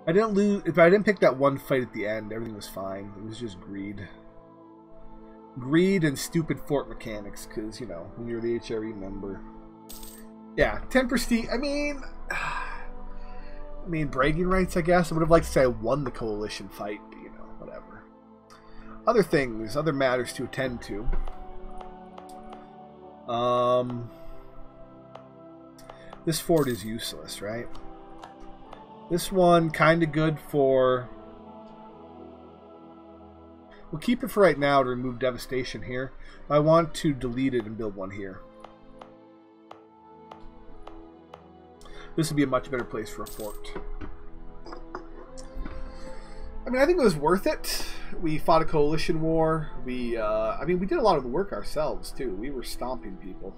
I didn't lose. If I didn't pick that one fight at the end, everything was fine. It was just greed. Greed and stupid fort mechanics, because, you know, when you're the HRE member. Yeah, 10 prestige. I mean, bragging rights, I guess. I would have liked to say I won the coalition fight, but, you know, whatever. Other things, other matters to attend to. This fort is useless, right? This one, kind of good for... We'll keep it for right now to remove devastation here. I want to delete it and build one here. This would be a much better place for a fort. I mean, I think it was worth it. We fought a coalition war. I mean, we did a lot of the work ourselves, too. We were stomping people.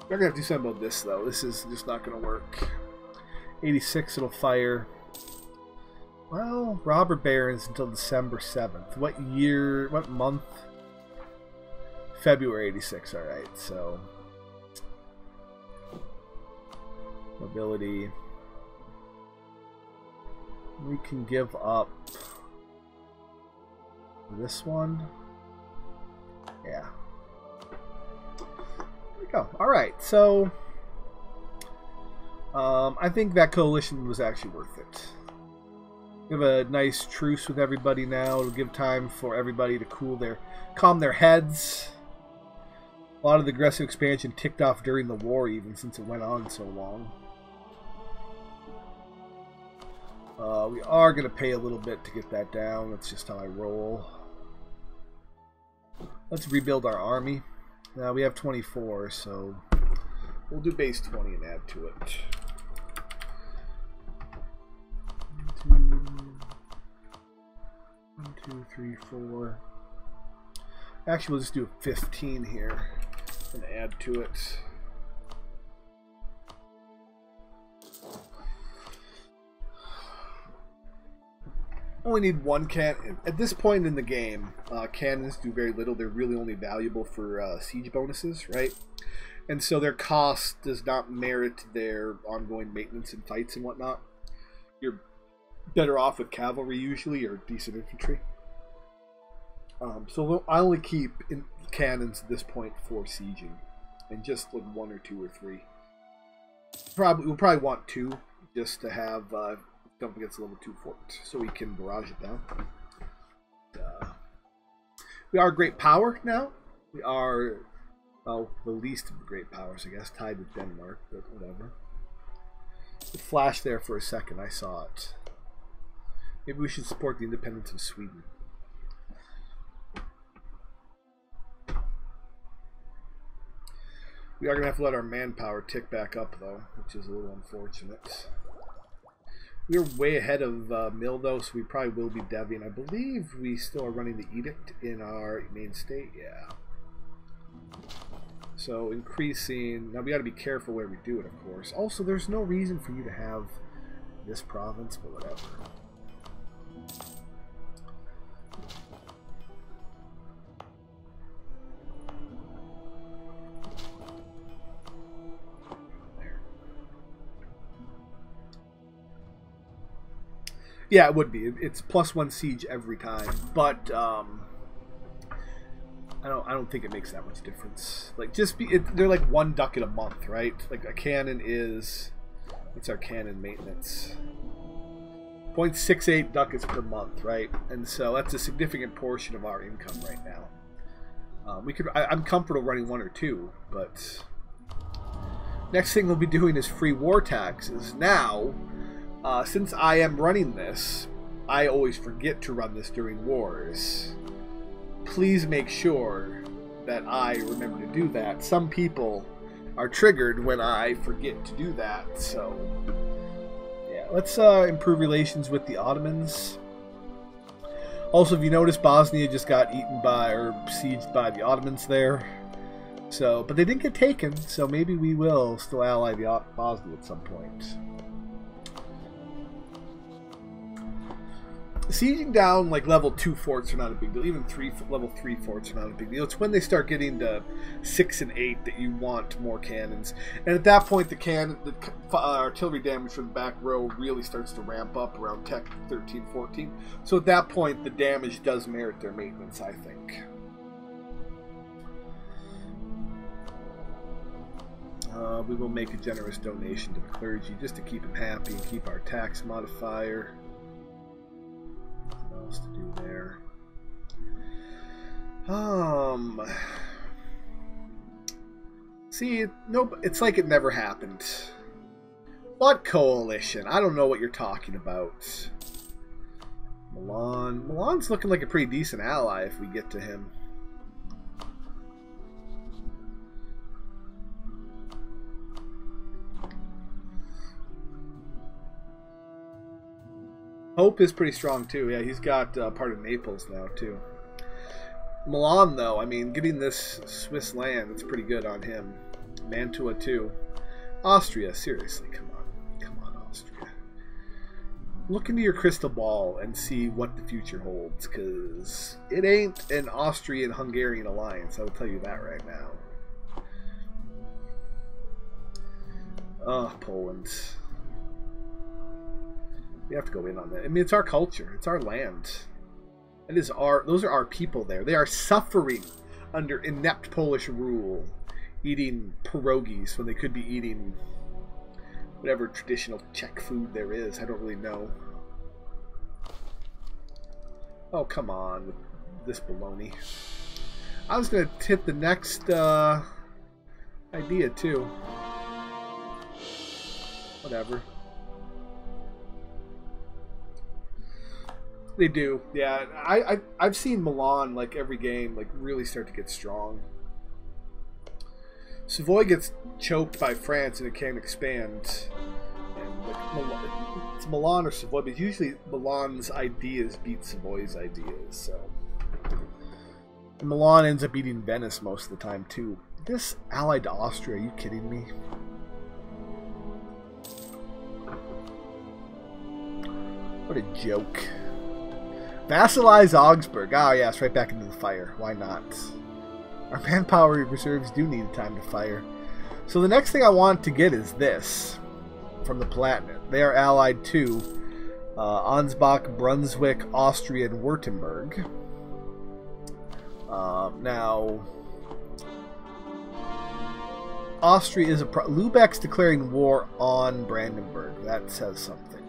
We're going to have to do something about this, though. This is just not going to work. 86, it'll fire. Well, robber barons until December 7th. What year, what month? February 86, alright, so... Mobility. We can give up this one. Yeah. There we go. Alright, so... I think that coalition was actually worth it. We have a nice truce with everybody now. It'll give time for everybody to calm their heads. A lot of the aggressive expansion ticked off during the war, even since it went on so long. We are going to pay a little bit to get that down. That's just how I roll. Let's rebuild our army. Now we have 24, so we'll do base 20 and add to it. 1, 2, 3, 4. Actually, we'll just do 15 here and add to it. Only need one cannon. At this point in the game, cannons do very little. They're really only valuable for siege bonuses, right? And so their cost does not merit their ongoing maintenance and fights and whatnot. You're better off with cavalry usually, or decent infantry. So I only keep cannons at this point for sieging, and just like 1 or 2 or 3. We'll probably want 2 just to have up against a level 2 fort, so we can barrage it down. We are a great power now. We are, well, the least of the great powers, I guess, tied with Denmark, but whatever. It flashed there for a second. I saw it. Maybe we should support the independence of Sweden. We are going to have to let our manpower tick back up, though, which is a little unfortunate. We're way ahead of Mill, though, so we probably will be deving. I believe we still are running the edict in our main state. Yeah. So increasing... Now, we got to be careful where we do it, of course. Also, there's no reason for you to have this province, but whatever. Yeah, it would be. It's +1 siege every time, but I don't think it makes that much difference. Like, they're like 1 ducat a month, right? Like a cannon is, what's our cannon maintenance? 0.68 ducats per month, right? And so that's a significant portion of our income right now. I'm comfortable running 1 or 2, but next thing we'll be doing is free war taxes. Now, since I am running this, I always forget to run this during wars. Please make sure that I remember to do that. Some people are triggered when I forget to do that, so yeah. Let's improve relations with the Ottomans. Also, if you notice, Bosnia just got eaten by, or besieged by the Ottomans there. So, but they didn't get taken, so maybe we will still ally the Bosnia at some point. sieging down like level 2 forts are not a big deal. Even level 3 forts are not a big deal. It's when they start getting to 6 and 8 that you want more cannons. And at that point, the artillery damage from the back row really starts to ramp up around Tech 13, 14. So at that point, the damage does merit their maintenance, I think. We will make a generous donation to the clergy just to keep them happy and keep our tax modifier. What else to do there? See, nope. It's like it never happened. What coalition? I don't know what you're talking about. Milan. Milan's looking like a pretty decent ally if we get to him. Hope is pretty strong too. Yeah, he's got part of Naples now too. Milan, though, I mean, getting this Swiss land, it's pretty good on him. Mantua too. Austria, seriously, come on, Austria. Look into your crystal ball and see what the future holds, because it ain't an Austrian-Hungarian alliance. I will tell you that right now. Oh, Poland. We have to go in on that. I mean, it's our culture. It's our land. It is those are our people there. They are suffering under inept Polish rule, eating pierogies when they could be eating whatever traditional Czech food there is. I don't really know. Oh, come on with this baloney. I was going to hit the next idea, too. Whatever. They do, yeah. I've seen Milan like every game like really start to get strong. Savoy gets choked by France and it can't expand. And like, it's Milan or Savoy, but usually Milan's ideas beat Savoy's ideas. So and Milan ends up beating Venice most of the time too. This allied to Austria? Are you kidding me? What a joke. Vassalize Augsburg. Oh, yes, right back into the fire. Why not? Our manpower reserves do need time to fire. So the next thing I want to get is this from the Palatinate. They are allied to Ansbach, Brunswick, Austria, and Württemberg. Now, Austria is Lübeck's declaring war on Brandenburg. That says something.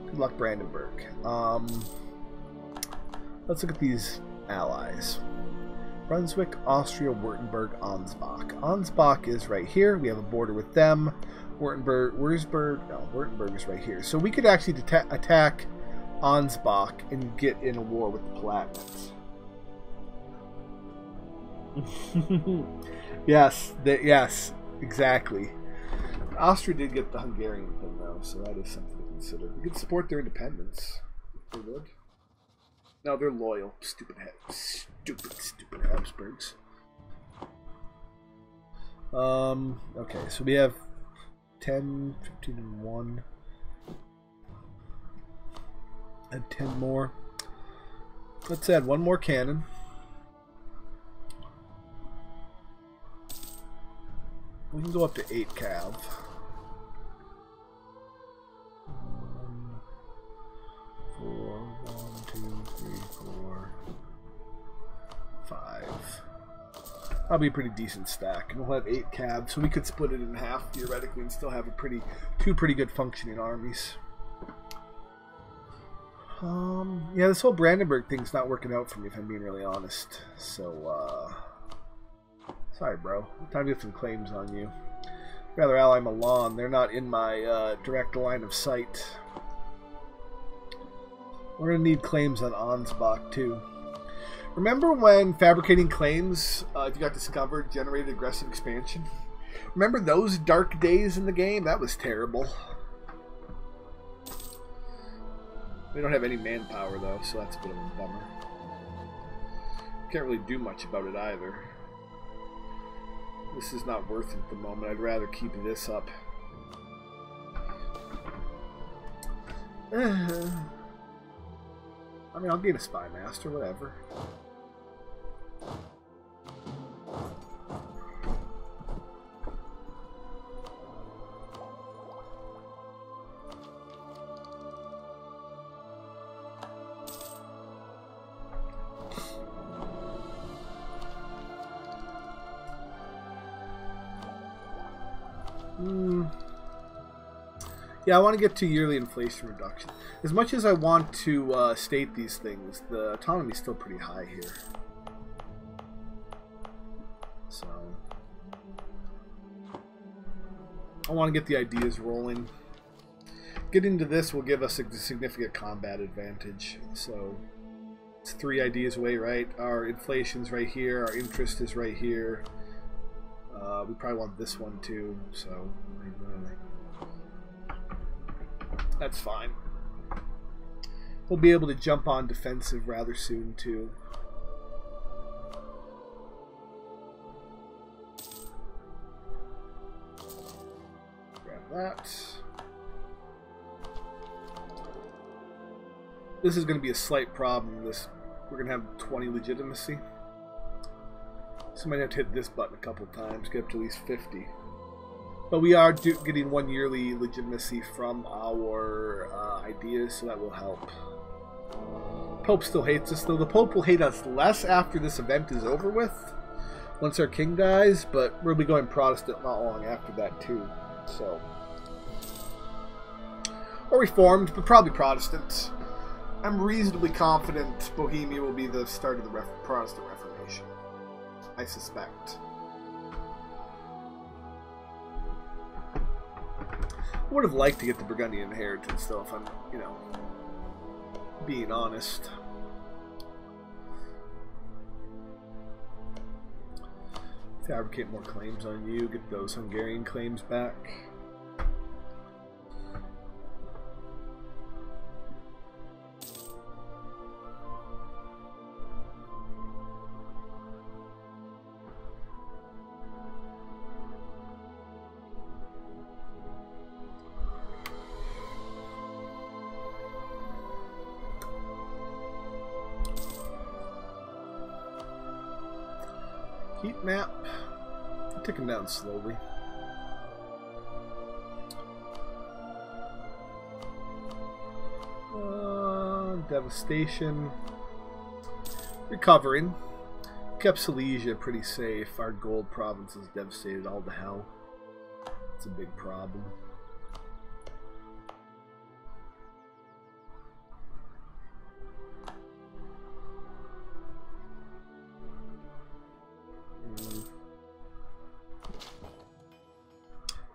Good luck, Brandenburg. Let's look at these allies. Brunswick, Austria, Württemberg, Ansbach. Ansbach is right here. We have a border with them. Württemberg is right here. So we could actually attack Ansbach and get in a war with the Palatinates. Yes, exactly. Austria did get the Hungarian thing though, so that is something to consider. We could support their independence if they would. No, they're loyal. Stupid Habsburgs. Okay, so we have 10, 15, and 1. And 10 more. Let's add one more cannon. We can go up to 8 cav. 4, 1, 2, 3, 4, 5. That'll be a pretty decent stack. And we'll have 8 cav, so we could split it in half theoretically and still have a two pretty good functioning armies. Yeah, this whole Brandenburg thing's not working out for me if I'm being really honest. So, sorry, bro. Time to get some claims on you. Rather ally Milan. They're not in my direct line of sight. We're going to need claims on Ansbach, too. Remember when fabricating claims, if you got discovered, generated aggressive expansion? Remember those dark days in the game? That was terrible. We don't have any manpower, though, so that's a bit of a bummer. Can't really do much about it, either. This is not worth it at the moment. I'd rather keep this up. I mean, I'll gain a spy master, whatever. Yeah, I want to get to yearly inflation reduction. As much as I want to state these things, the autonomy is still pretty high here. So, I want to get the ideas rolling. Getting to this will give us a significant combat advantage. So, it's 3 ideas away, right? Our inflation's right here, our interest is right here. We probably want this one too, so that's fine. We'll be able to jump on defensive rather soon too. Grab that. This is going to be a slight problem. We're going to have 20 legitimacy. So I might have to hit this button a couple times, get up to at least 50. But we are getting 1 yearly legitimacy from our ideas, so that will help. Pope still hates us, though. The Pope will hate us less after this event is over with, once our king dies, but we'll be going Protestant not long after that, too. So, or Reformed, but probably Protestant. I'm reasonably confident Bohemia will be the start of the Protestant Reformation. I suspect. I would have liked to get the Burgundian inheritance, though, if I'm, you know, being honest. Fabricate more claims on you, get those Hungarian claims back. Heat map. Take him down slowly. Devastation. Recovering. Kept Silesia pretty safe. Our gold province is devastated all to hell. It's a big problem.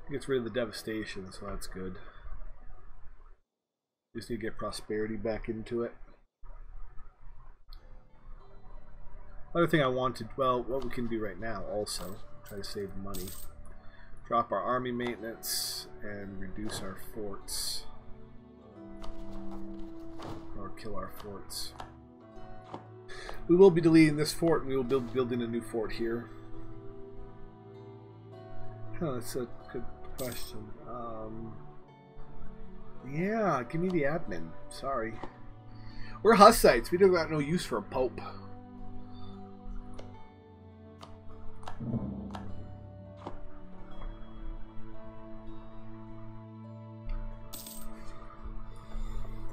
Gets rid of the devastation, so that's good. Just need to get prosperity back into it. Other thing I wanted, well, what we can do right now also, try to save money. Drop our army maintenance and reduce our forts. Or kill our forts. We will be deleting this fort and we will be building a new fort here. Oh, that's a good question. Yeah, give me the admin. Sorry. We're Hussites. We don't got no use for a pope.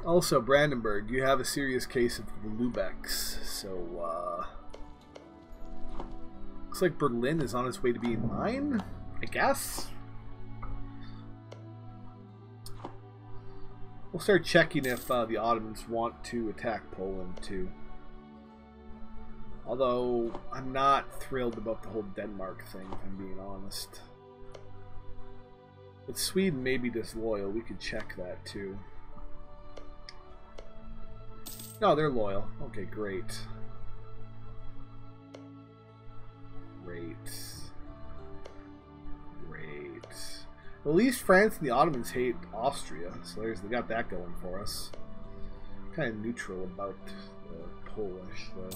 Also, Brandenburg, you have a serious case of the Lübecks, so, looks like Berlin is on its way to being mine, I guess? We'll start checking if the Ottomans want to attack Poland, too. Although, I'm not thrilled about the whole Denmark thing, if I'm being honest. But Sweden may be disloyal, we could check that, too. No, they're loyal. Okay, great. Great. Great. At least France and the Ottomans hate Austria, so they got that going for us. Kind of neutral about the Polish, though.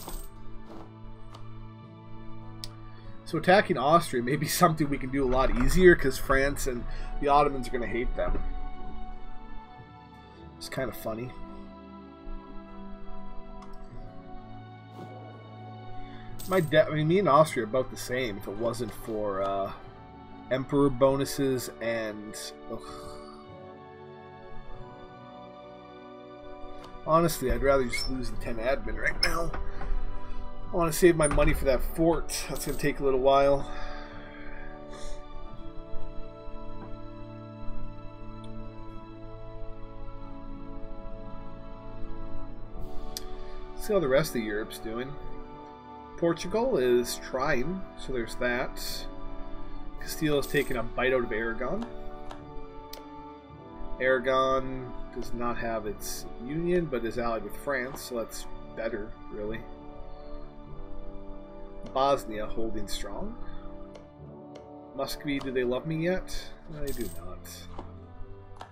So attacking Austria may be something we can do a lot easier, because France and the Ottomans are going to hate them. It's kind of funny. My debt. I mean, me and Austria are about the same. If it wasn't for emperor bonuses and. Ugh. Honestly, I'd rather just lose the 10 admin right now. I want to save my money for that fort. That's going to take a little while. See how the rest of Europe's doing. Portugal is trying, so there's that. Castile has taken a bite out of Aragon. Aragon does not have its union, but is allied with France, so that's better, really. Bosnia holding strong. Muscovy, do they love me yet? No, they do not.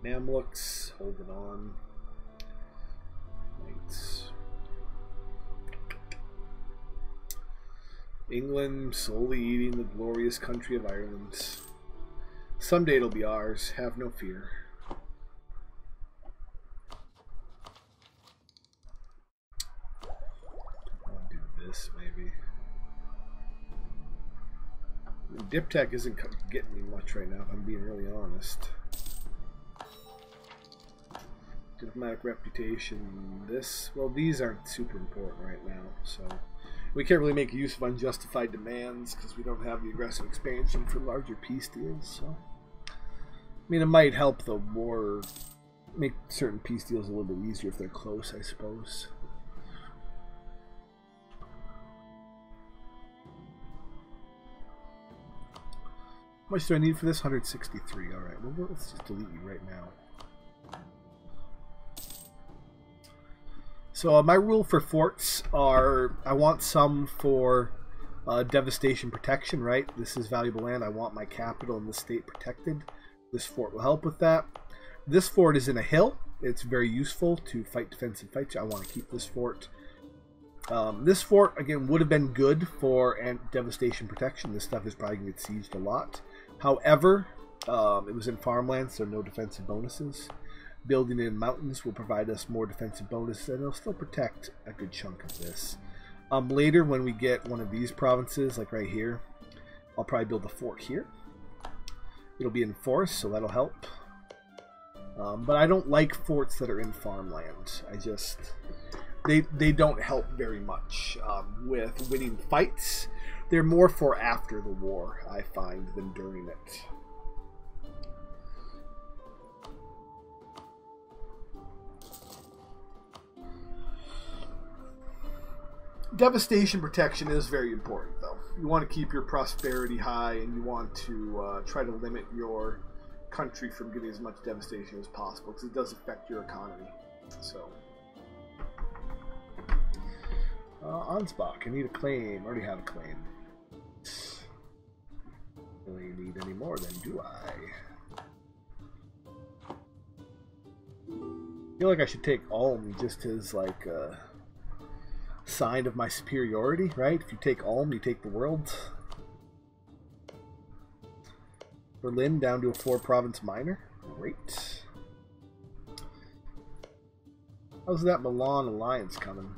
Mamluks holding on. Knights. England slowly eating the glorious country of Ireland. Someday it'll be ours, have no fear. I'll do this, maybe. Diptech isn't getting me much right now, if I'm being really honest. Diplomatic reputation, this... Well, these aren't super important right now, so... We can't really make use of unjustified demands, because we don't have the aggressive expansion for larger peace deals, so... I mean, it might help the war make certain peace deals a little bit easier if they're close, I suppose. How much do I need for this? 163. Alright, well, let's just delete you right now. So my rule for forts are, I want some for devastation protection, right? This is valuable land. I want my capital in this state protected. This fort will help with that. This fort is in a hill. It's very useful to fight defensive fights. I want to keep this fort. This fort, again, would have been good for devastation protection. This stuff is probably going to get sieged a lot. However, it was in farmland, so no defensive bonuses. Building in mountains will provide us more defensive bonuses, and it'll still protect a good chunk of this. Later, when we get one of these provinces, like right here, I'll probably build a fort here. It'll be in forest, so that'll help. But I don't like forts that are in farmland. I just... They don't help very much with winning fights. They're more for after the war, I find, than during it. Devastation protection is very important, though. You want to keep your prosperity high, and you want to try to limit your country from getting as much devastation as possible, because it does affect your economy. So, Ansbach, I need a claim. I already have a claim. Don't really need any more, then, do I? I feel like I should take Ulm just as, like, sign of my superiority, right? If you take Ulm, you take the world. Berlin down to a 4-province minor. Great. How's that Milan alliance coming?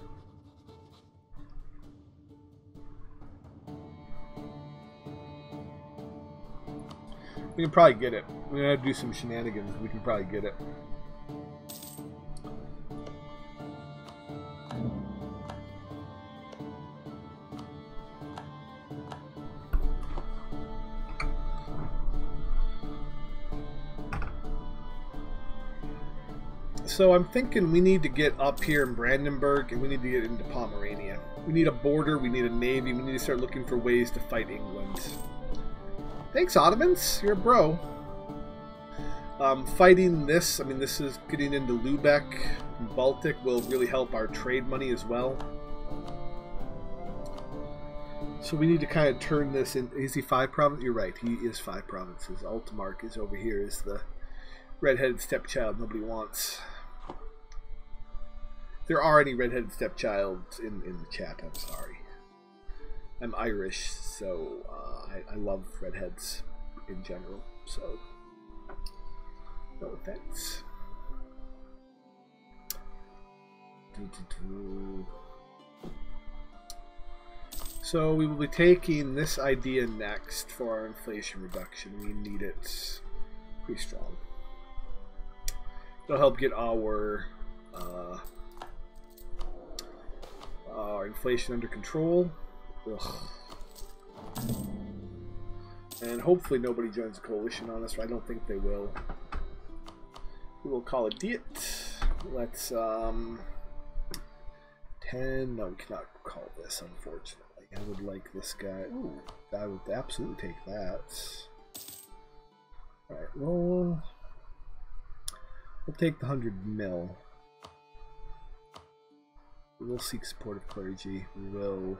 We can probably get it. We're gonna have to do some shenanigans. We can probably get it. So I'm thinking we need to get up here in Brandenburg, and we need to get into Pomerania. We need a border, we need a navy, we need to start looking for ways to fight England. Thanks, Ottomans. You're a bro. Fighting this, I mean, this is getting into Lubeck and Baltic will really help our trade money as well. So we need to kind of turn this in. Is he 5 provinces? You're right, he is 5 provinces. Altmark is over here, is the red-headed stepchild nobody wants. If there are any red-headed stepchilds in the chat, I'm sorry. I'm Irish, so I love redheads in general, so no offense. So we will be taking this idea next for our inflation reduction. We need it pretty strong. It'll help get our inflation under control. Ugh. And hopefully nobody joins a coalition on us. I don't think they will. We will call it it. Let's 10. No, we cannot call this, unfortunately. I would like this guy. Ooh, I would absolutely take that. Alright, well, we'll take the 100 mil. We will seek support of clergy. We will.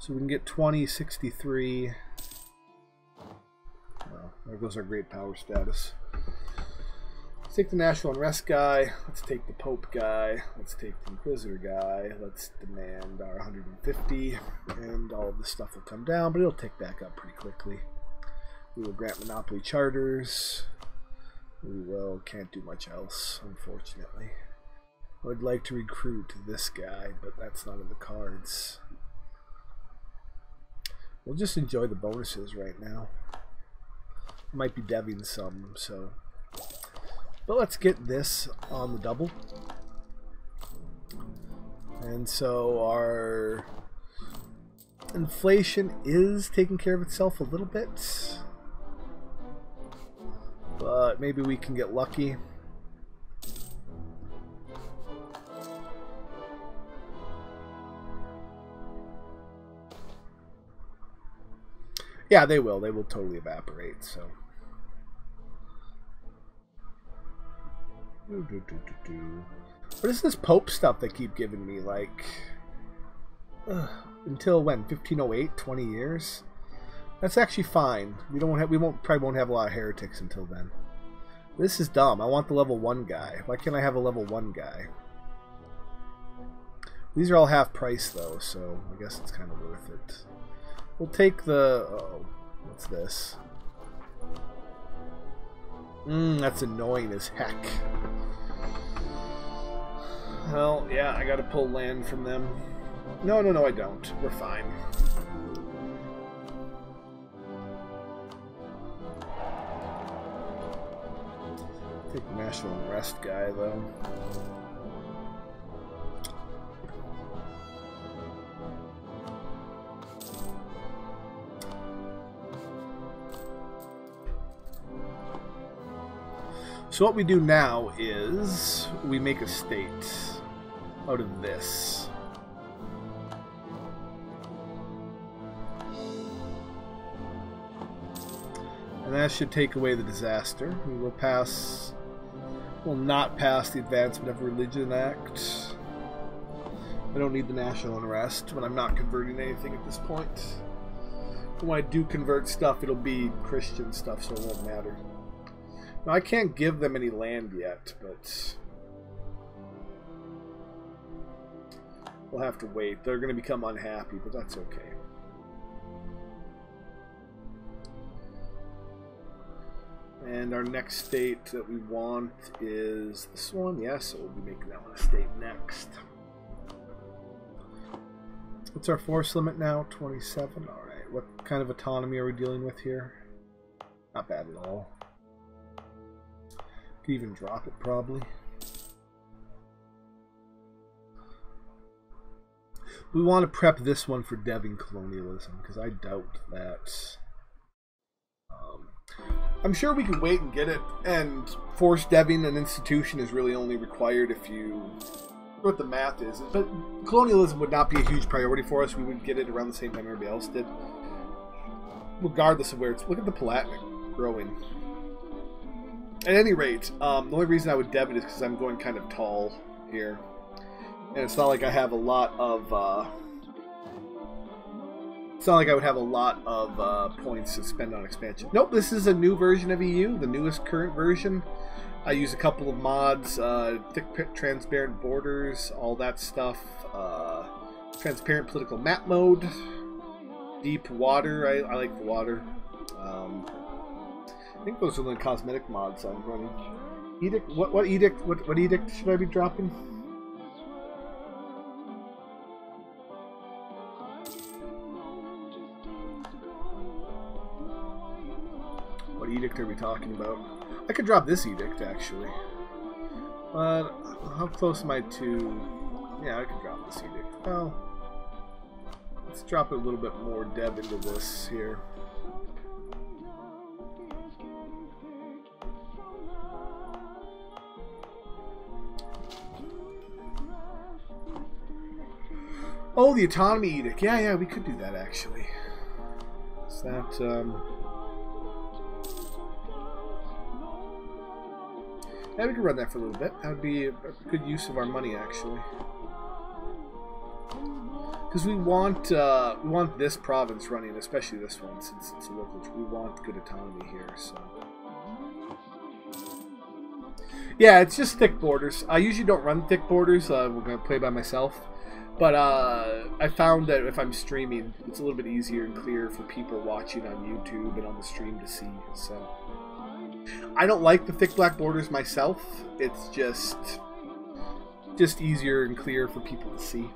So we can get 2063. Well, there goes our great power status. Let's take the national unrest guy. Let's take the Pope guy. Let's take the Inquisitor guy. Let's demand our 150, and all of this stuff will come down, but it'll tick back up pretty quickly. We will grant monopoly charters. We will can't do much else, unfortunately. I would like to recruit this guy, but that's not in the cards. We'll just enjoy the bonuses right now. Might be deving some, so. But let's get this on the double. And so our inflation is taking care of itself a little bit. But maybe we can get lucky. Yeah, they will. They will totally evaporate, so. What is this Pope stuff they keep giving me? Like, until when? 1508? 20 years? That's actually fine. We probably won't have a lot of heretics until then. This is dumb. I want the level 1 guy. Why can't I have a level 1 guy? These are all half price though, so I guess it's kind of worth it. We'll take the... oh, what's this? That's annoying as heck. Well, yeah, I gotta pull land from them. No, I don't. We're fine. Take the national unrest guy, though. So what we do now is we make a state out of this. And that should take away the disaster. We will not pass the Advancement of Religion Act. I don't need the national unrest when I'm not converting anything at this point. When I do convert stuff, it'll be Christian stuff, so it won't matter. Now, I can't give them any land yet, but we'll have to wait. They're going to become unhappy, but that's okay. And our next state that we want is this one. Yes, so we'll be making that one a state next. What's our force limit now? 27. All right. What kind of autonomy are we dealing with here? Not bad at all. Could even drop it probably. We want to prep this one for deving colonialism because I doubt that. I'm sure we can wait and get it, and force deving an institution is really only required if you... what the math is. But colonialism would not be a huge priority for us. We would get it around the same time everybody else did. Regardless of where it's... look at the Palatinate growing. At any rate, the only reason I would dev it is because I'm going kind of tall here. And it's not like I have a lot of... it's not like I would have a lot of points to spend on expansion. Nope, this is a new version of EU, the newest current version. I use a couple of mods, thick transparent borders, all that stuff. Transparent political map mode. Deep water, I like the water. I think those are the cosmetic mods I'm running. Edict? What edict? What edict should I be dropping? What edict are we talking about? I could drop this edict, actually. But how close am I to... Yeah, I could drop this edict. Well, let's drop a little bit more Deb into this here. Oh, the autonomy edict. Yeah, we could do that, actually. Is that, yeah, we could run that for a little bit. That would be a good use of our money, actually. Because we want this province running, especially this one, since it's a local. We want good autonomy here, so. Yeah, it's just thick borders. I usually don't run thick borders. We're going to play by myself. But I found that if I'm streaming, it's a little bit easier and clearer for people watching on YouTube and on the stream to see. So I don't like the thick black borders myself. It's just easier and clearer for people to see.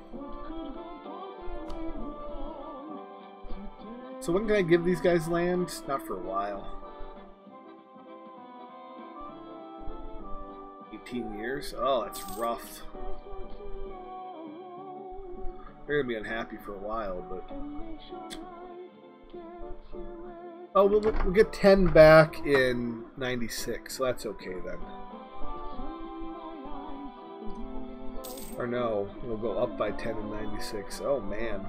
So when can I give these guys land? Not for a while. 18 years? Oh, that's rough. They're going to be unhappy for a while, but... Oh, we'll get 10 back in 96, so that's okay then. Or no, we'll go up by 10 in 96. Oh, man.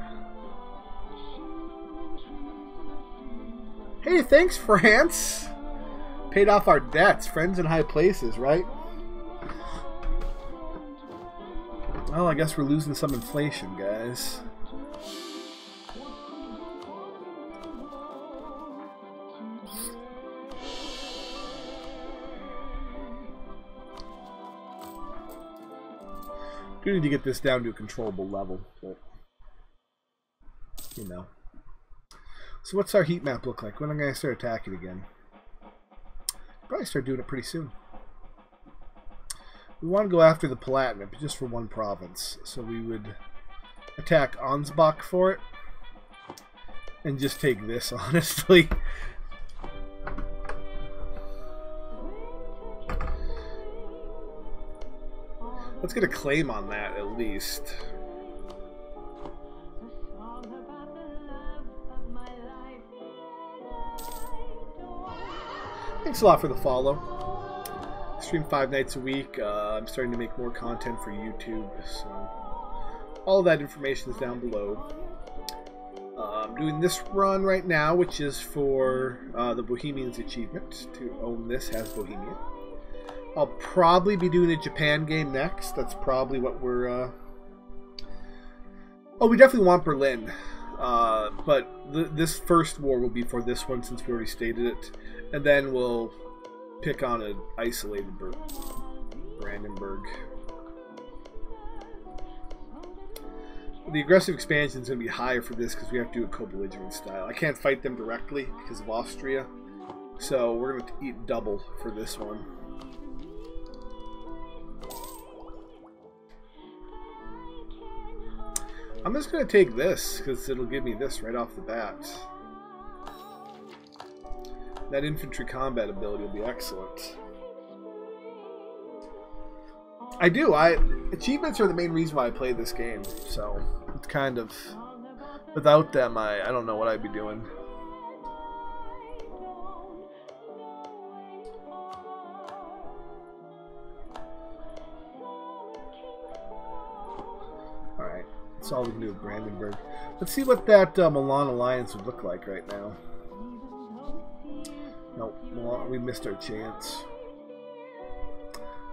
Hey, thanks, France! Paid off our debts. Friends in high places, right? Well, I guess we're losing some inflation, guys. Do need to get this down to a controllable level, but you know. So what's our heat map look like? When am I going to start attacking again? Probably start doing it pretty soon. We want to go after the Palatinate, just for one province. So we would attack Ansbach for it. And just take this, honestly. Let's get a claim on that, at least. Thanks a lot for the follow. Stream 5 nights a week. I'm starting to make more content for YouTube, so all of that information is down below. I'm doing this run right now, which is for the Bohemians achievement. To own this as Bohemian. I'll probably be doing a Japan game next. That's probably what we're... Oh, we definitely want Berlin. But this first war will be for this one, since we already stated it. And then we'll pick on an isolated Brandenburg. The aggressive expansion is going to be higher for this because we have to do a co-belligerent style. I can't fight them directly because of Austria. So we're going to eat double for this one. I'm just going to take this because it'll give me this right off the bat. That infantry combat ability will be excellent. I do. Achievements are the main reason why I play this game. So it's kind of, without them, I don't know what I'd be doing. All right. That's all we can do with Brandenburg. Let's see what that Milan alliance would look like right now. Nope, Milan, we missed our chance.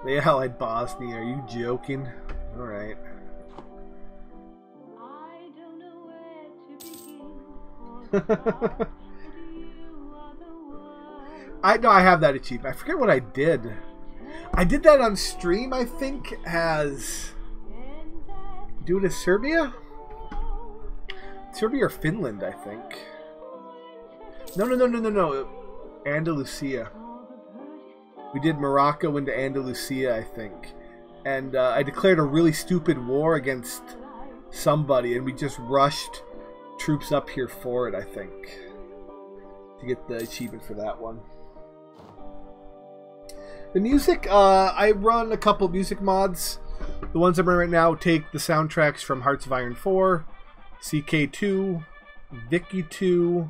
They allied Bosnia. Are you joking? All right. I know I have that achievement. I forget what I did. I did that on stream, I think, as... Do it as Serbia? Serbia or Finland, I think. No. Andalusia. We did Morocco into Andalusia, I think. And I declared a really stupid war against somebody, and we just rushed troops up here for it, I think. To get the achievement for that one. The music, I run a couple music mods. The ones I'm running right now take the soundtracks from Hearts of Iron 4, CK2, Vicky 2,